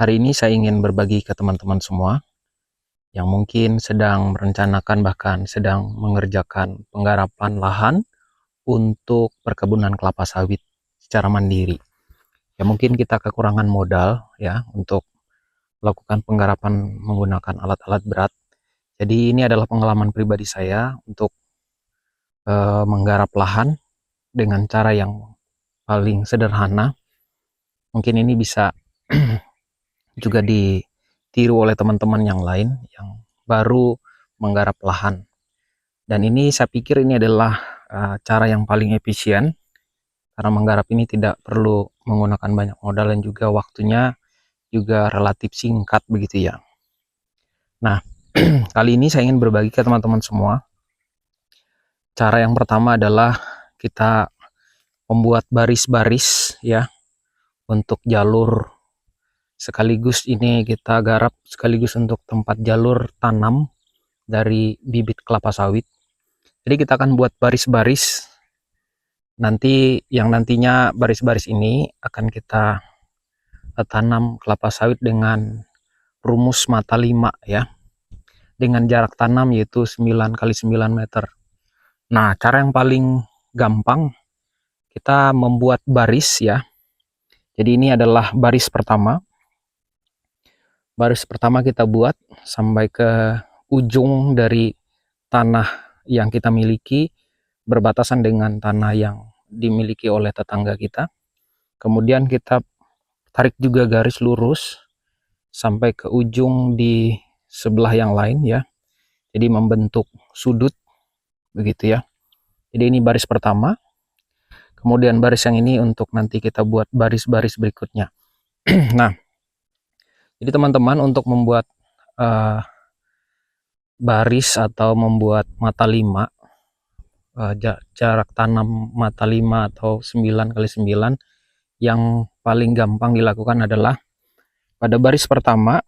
Hari ini saya ingin berbagi ke teman-teman semua yang mungkin sedang merencanakan bahkan sedang mengerjakan penggarapan lahan untuk perkebunan kelapa sawit secara mandiri. Ya mungkin kita kekurangan modal ya untuk melakukan penggarapan menggunakan alat-alat berat. Jadi ini adalah pengalaman pribadi saya untuk menggarap lahan dengan cara yang paling sederhana. Mungkin ini bisa juga ditiru oleh teman-teman yang lain yang baru menggarap lahan. Dan ini saya pikir ini adalah cara yang paling efisien karena menggarap ini tidak perlu menggunakan banyak modal dan juga waktunya juga relatif singkat begitu ya. Nah, kali ini saya ingin berbagi ke teman-teman semua. Cara yang pertama adalah kita membuat baris-baris ya untuk jalur, sekaligus ini kita garap sekaligus untuk tempat jalur tanam dari bibit kelapa sawit. Jadi kita akan buat baris-baris, nanti yang nantinya baris-baris ini akan kita tanam kelapa sawit dengan rumus mata 5 ya, dengan jarak tanam yaitu 9 kali 9 meter. Nah, cara yang paling gampang kita membuat baris ya. Jadi ini adalah baris pertama. Baris pertama kita buat sampai ke ujung dari tanah yang kita miliki, berbatasan dengan tanah yang dimiliki oleh tetangga kita. Kemudian kita tarik juga garis lurus sampai ke ujung di sebelah yang lain ya. Jadi membentuk sudut begitu ya. Jadi ini baris pertama. Kemudian baris yang ini untuk nanti kita buat baris-baris berikutnya. Nah, jadi teman-teman untuk membuat baris atau membuat mata 5, jarak tanam mata 5 atau 9 kali 9, yang paling gampang dilakukan adalah pada baris pertama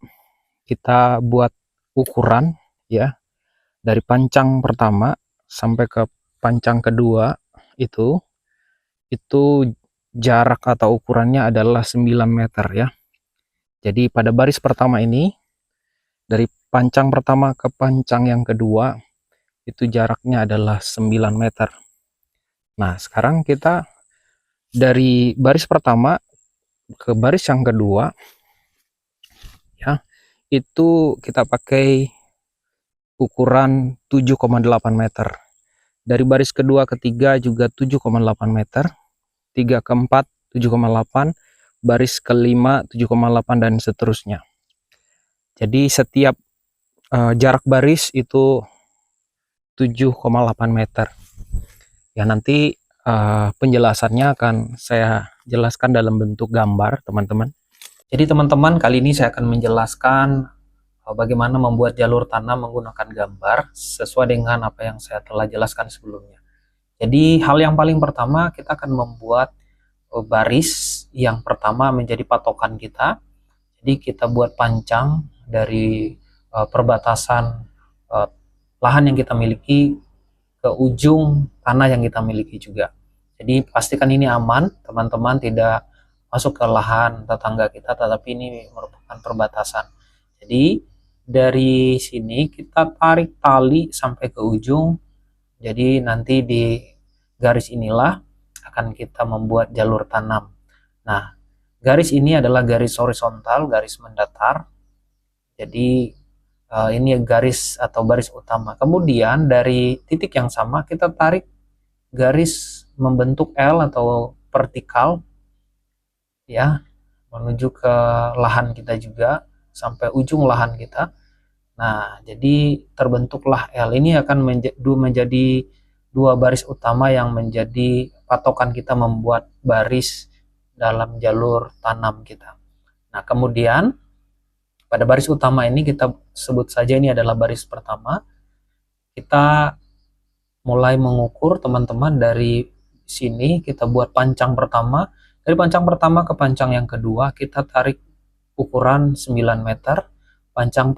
kita buat ukuran ya, dari pancang pertama sampai ke pancang kedua itu jarak atau ukurannya adalah 9 meter ya. Jadi pada baris pertama ini dari pancang pertama ke pancang yang kedua itu jaraknya adalah 9 meter. Nah, sekarang kita dari baris pertama ke baris yang kedua ya, itu kita pakai ukuran 7,8 meter. Dari baris kedua ke tiga juga 7,8 meter, 3 ke 4 7,8, baris kelima 7,8 dan seterusnya. Jadi setiap jarak baris itu 7,8 meter. Ya nanti penjelasannya akan saya jelaskan dalam bentuk gambar, teman-teman. Jadi teman-teman, kali ini saya akan menjelaskan bagaimana membuat jalur tanam menggunakan gambar sesuai dengan apa yang saya telah jelaskan sebelumnya. Jadi hal yang paling pertama kita akan membuat baris yang pertama menjadi patokan kita. Jadi kita buat pancang dari perbatasan lahan yang kita miliki ke ujung tanah yang kita miliki juga. Jadi pastikan ini aman, teman-teman tidak masuk ke lahan tetangga kita, tetapi ini merupakan perbatasan. Jadi dari sini kita tarik tali sampai ke ujung. Jadi nanti di garis inilah akan kita membuat jalur tanam. Nah, garis ini adalah garis horizontal, garis mendatar. Jadi ini garis atau baris utama. Kemudian dari titik yang sama kita tarik garis membentuk L atau vertikal ya, menuju ke lahan kita juga sampai ujung lahan kita. Nah, jadi terbentuklah L. Ini akan menjadi dua baris utama yang menjadi patokan kita membuat baris dalam jalur tanam kita. Nah, kemudian pada baris utama ini kita sebut saja ini adalah baris pertama. Kita mulai mengukur, teman-teman, dari sini kita buat pancang pertama. Dari pancang pertama ke pancang yang kedua kita tarik ukuran 9 meter. Pancang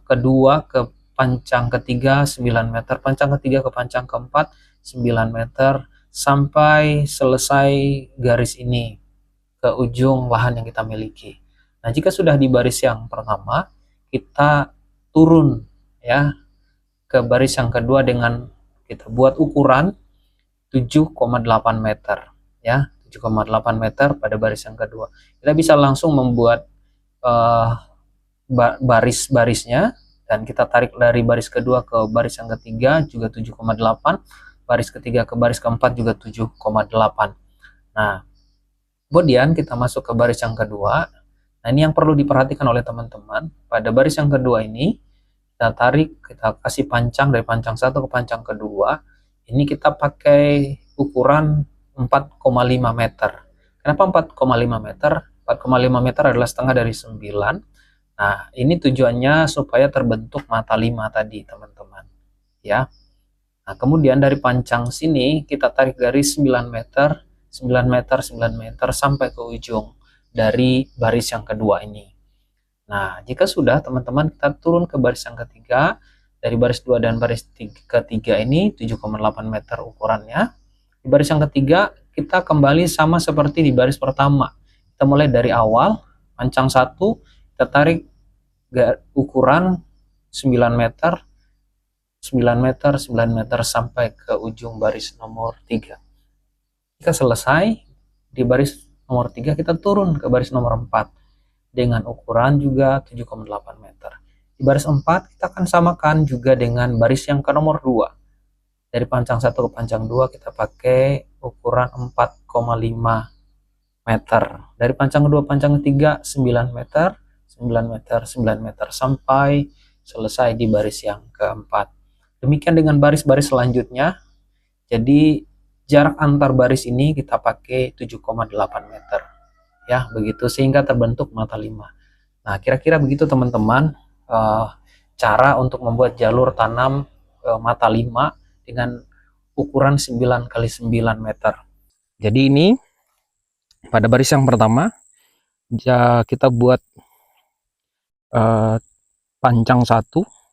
kedua ke pancang ketiga 9 meter, pancang ketiga ke pancang keempat 9 meter, sampai selesai garis ini ke ujung lahan yang kita miliki. Nah, jika sudah di baris yang pertama, kita turun ya ke baris yang kedua dengan kita buat ukuran 7,8 meter ya, 7,8 meter pada baris yang kedua. Kita bisa langsung membuat baris-barisnya, dan kita tarik dari baris kedua ke baris yang ketiga juga 7,8, baris ketiga ke baris keempat juga 7,8. Nah, kemudian kita masuk ke baris yang kedua. Nah, ini yang perlu diperhatikan oleh teman-teman. Pada baris yang kedua ini, kita tarik, kita kasih pancang dari pancang satu ke pancang kedua. Ini kita pakai ukuran 4,5 meter. Kenapa 4,5 meter? 4,5 meter adalah setengah dari 9. Nah, ini tujuannya supaya terbentuk mata 5 tadi, teman-teman. Ya. Nah, kemudian dari pancang sini kita tarik garis 9 meter, 9 meter, 9 meter sampai ke ujung dari baris yang kedua ini. Nah, jika sudah, teman-teman, kita turun ke baris yang ketiga. Dari baris 2 dan baris ketiga ini 7,8 meter ukurannya. Di baris yang ketiga, kita kembali sama seperti di baris pertama. Kita mulai dari awal, pancang 1, kita tarik ukuran 9 meter, 9 meter, 9 meter sampai ke ujung baris nomor 3. Jika selesai, di baris nomor 3 kita turun ke baris nomor 4 dengan ukuran juga 7,8 meter. Di baris 4 kita akan samakan juga dengan baris yang ke nomor 2. Dari pancang 1 ke pancang 2 kita pakai ukuran 4,5 meter. Dari pancang kedua pancang ketiga 9 meter, 9 meter, 9 meter sampai selesai di baris yang keempat. Demikian dengan baris-baris selanjutnya. Jadi jarak antar baris ini kita pakai 7,8 meter. Ya, begitu sehingga terbentuk mata 5. Nah, kira-kira begitu teman-teman cara untuk membuat jalur tanam mata 5 dengan ukuran 9 kali 9 meter. Jadi ini pada baris yang pertama kita buat pancang 1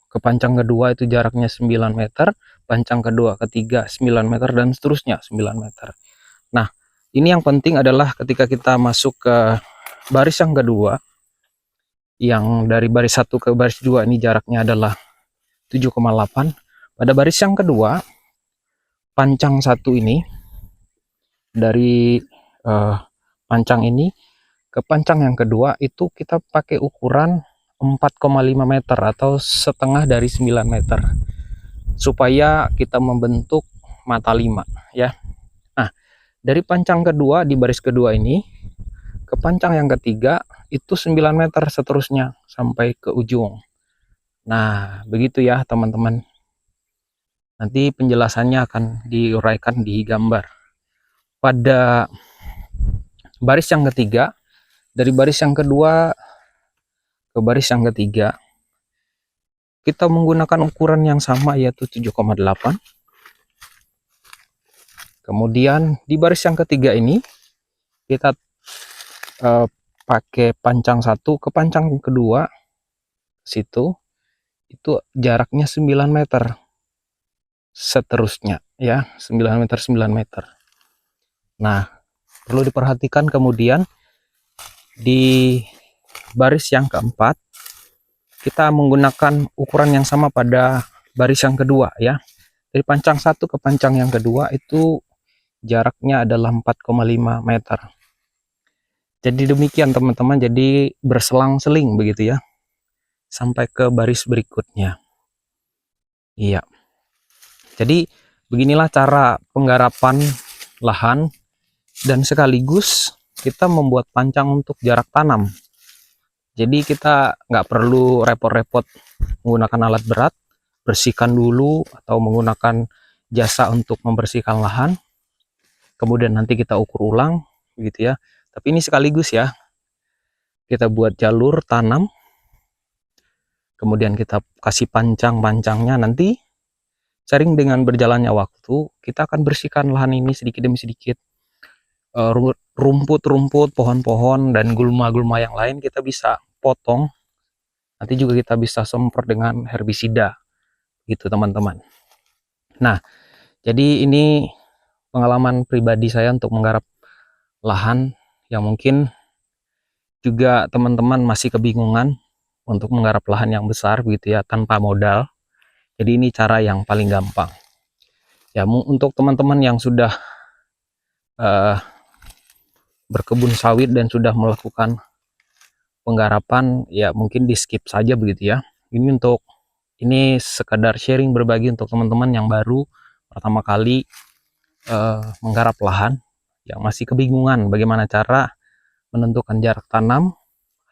ke pancang kedua itu jaraknya 9 meter, pancang kedua ketiga 9 meter, dan seterusnya 9 meter. Nah, ini yang penting adalah ketika kita masuk ke baris yang kedua, yang dari baris 1 ke baris 2 ini jaraknya adalah 7,8. Pada baris yang kedua, pancang 1 ini dari pancang ini ke pancang yang kedua itu kita pakai ukuran 4,5 meter atau setengah dari 9 meter supaya kita membentuk mata 5 ya. Nah, dari pancang kedua di baris kedua ini ke pancang yang ketiga itu 9 meter seterusnya sampai ke ujung. Nah, begitu ya teman-teman. Nanti penjelasannya akan diuraikan di gambar. Pada baris yang ketiga, dari baris yang kedua ke baris yang ketiga, kita menggunakan ukuran yang sama yaitu 7,8. Kemudian di baris yang ketiga ini kita pakai pancang 1 ke pancang kedua situ itu jaraknya 9 meter seterusnya ya, 9 meter 9 meter. Nah, perlu diperhatikan kemudian di baris yang keempat kita menggunakan ukuran yang sama pada baris yang kedua ya. Dari pancang 1 ke pancang yang kedua itu jaraknya adalah 4,5 meter. Jadi demikian teman-teman, jadi berselang-seling begitu ya sampai ke baris berikutnya. Iya. Jadi beginilah cara penggarapan lahan dan sekaligus kita membuat pancang untuk jarak tanam. Jadi kita nggak perlu repot-repot menggunakan alat berat, bersihkan dulu atau menggunakan jasa untuk membersihkan lahan. Kemudian nanti kita ukur ulang gitu ya. Tapi ini sekaligus ya. Kita buat jalur tanam. Kemudian kita kasih pancang-pancangnya, nanti sering dengan berjalannya waktu kita akan bersihkan lahan ini sedikit demi sedikit. Rumput-rumput, pohon-pohon, dan gulma-gulma yang lain kita bisa potong. Nanti juga kita bisa semprot dengan herbisida gitu teman-teman. Nah, jadi ini pengalaman pribadi saya untuk menggarap lahan yang mungkin juga teman-teman masih kebingungan untuk menggarap lahan yang besar gitu ya tanpa modal, jadi ini cara yang paling gampang ya. Untuk teman-teman yang sudah berkebun sawit dan sudah melakukan penggarapan ya mungkin di skip saja begitu ya. Ini sekedar sharing berbagi untuk teman-teman yang baru pertama kali menggarap lahan, yang masih kebingungan bagaimana cara menentukan jarak tanam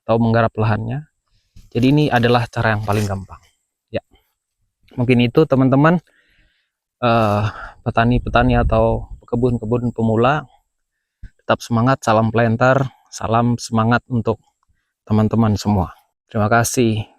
atau menggarap lahannya. Jadi ini adalah cara yang paling gampang ya. Mungkin itu teman-teman petani-petani atau kebun-kebun pemula, tetap semangat, salam planter, salam semangat untuk teman-teman semua. Terima kasih.